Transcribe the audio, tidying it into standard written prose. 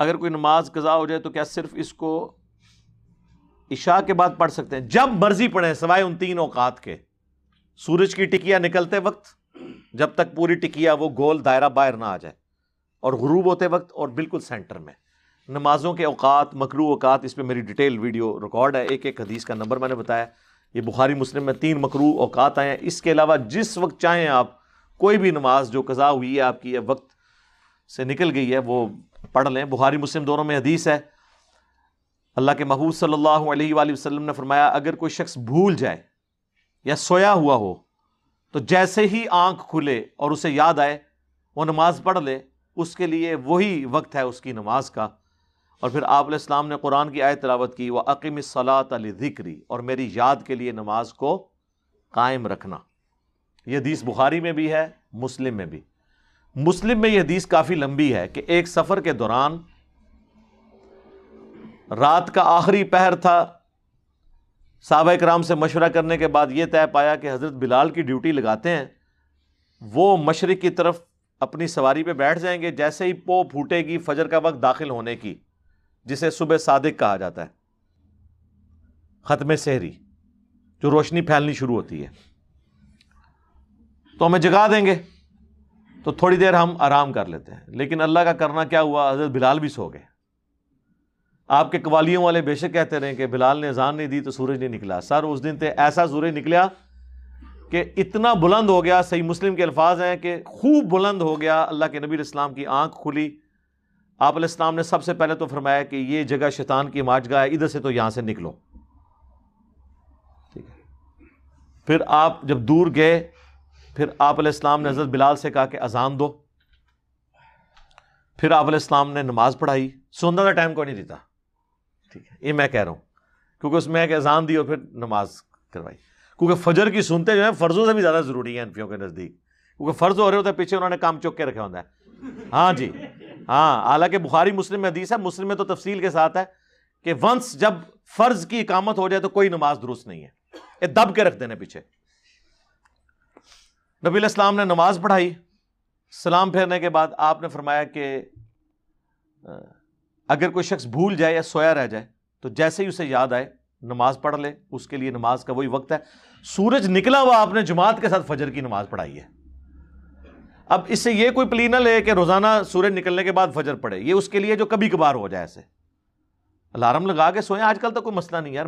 اگر کوئی نماز قضا ہو جائے تو کیا صرف اس کو عشاء کے بعد پڑھ سکتے ہیں؟ جب مرضی پڑھیں، سوائے ان 3 اوقات کے۔ سورج کی ٹکیا نکلتے وقت، جب تک پوری ٹکیا وہ گول دائرہ باہر نہ آ جائے، اور غروب ہوتے وقت، اور بالکل سینٹر میں۔ نمازوں کے اوقات، مکروہ اوقات، اس پہ میری ڈیٹیل ویڈیو ریکارڈ ہے، ایک ایک حدیث کا نمبر میں نے بتایا۔ یہ بخاری مسلم میں 3 مکروہ اوقات آئے ہیں۔ اس کے علاوہ جس وقت چاہیں آپ کوئی بھی نماز جو قضا ہوئی ہے آپ کی یا وقت سے نکل گئی ہے وہ پڑھ لیں۔ بخاری مسلم دونوں میں حدیث ہے، اللہ کے محبوب صلی اللہ علیہ وآلہ وسلم نے فرمایا اگر کوئی شخص بھول جائے یا سویا ہوا ہو تو جیسے ہی آنکھ کھلے اور اسے یاد آئے وہ نماز پڑھ لے، اس کے لیے وہی وقت ہے اس کی نماز کا۔ اور پھر آپ علیہ السلام نے قرآن کی آیت تلاوت کی، وَأَقِمِ الصَّلَاةَ لِذِكْرِي، اور میری یاد کے لیے نماز کو قائم رکھنا۔ یہ حدیث بخاری میں بھی ہے، مسلم میں بھی۔ مسلم میں یہ حدیث کافی لمبی ہے کہ ایک سفر کے دوران رات کا آخری پہر تھا، صحابہ کرام سے مشورہ کرنے کے بعد یہ طے پایا کہ حضرت بلال کی ڈیوٹی لگاتے ہیں، وہ مشرق کی طرف اپنی سواری پہ بیٹھ جائیں گے، جیسے ہی پو پھوٹے گی فجر کا وقت داخل ہونے کی، جسے صبح صادق کہا جاتا ہے، ختم سحری، جو روشنی پھیلنی شروع ہوتی ہے، تو ہمیں جگا دیں گے، تو تھوڑی دیر ہم آرام کر لیتے ہیں۔ لیکن اللہ کا کرنا کیا ہوا، حضرت بلال بھی سو گئے۔ آپ کے قوالیوں والے بے شک کہتے رہے کہ بلال نے اذان نہیں دی تو سورج نہیں نکلا۔ سر اس دن تے ایسا سورج نکلا کہ اتنا بلند ہو گیا، صحیح مسلم کے الفاظ ہیں کہ خوب بلند ہو گیا، اللہ کے نبی علیہ السلام کی آنکھ کھلی۔ آپ علیہ السلام نے سب سے پہلے تو فرمایا کہ یہ جگہ شیطان کی ماچگاہ ہے، ادھر سے تو یہاں سے نکلو، ٹھیک ہے۔ پھر آپ جب دور گئے، پھر آپ علیہ السلام نے حضرت بلال سے کہا کہ اذان دو۔ پھر آپ علیہ السلام نے نماز پڑھائی۔ سوندہ کا ٹائم کوئی نہیں دیتا، ٹھیک ہے، یہ میں کہہ رہا ہوں، کیونکہ اس میں ایک اذان دی اور پھر نماز کروائی، کیونکہ فجر کی سنتے جو ہیں فرضوں سے بھی زیادہ ضروری ہیں انفیوں کے نزدیک، کیونکہ فرض ہو رہے ہوتے ہیں پیچھے انہوں نے کام چک کے رکھا ہوتا ہے۔ ہاں جی ہاں، حالانکہ بخاری مسلم میں حدیث ہے، مسلم میں تو تفصیل کے ساتھ ہے کہ ونس جب فرض کی اقامت ہو جائے تو کوئی نماز درست نہیں ہے، یہ دب کے رکھ دینے پیچھے۔ نبی علیہ السلام نے نماز پڑھائی، سلام پھیرنے کے بعد آپ نے فرمایا کہ اگر کوئی شخص بھول جائے یا سویا رہ جائے تو جیسے ہی اسے یاد آئے نماز پڑھ لے، اس کے لیے نماز کا وہی وقت ہے۔ سورج نکلا ہوا آپ نے جماعت کے ساتھ فجر کی نماز پڑھائی ہے۔ اب اس سے یہ کوئی پلی نہ لے کہ روزانہ سورج نکلنے کے بعد فجر پڑھے، یہ اس کے لیے جو کبھی کبھار ہو جائے، ایسے الارم لگا کے سوئیں، آج کل تو کوئی مسئلہ نہیں یار۔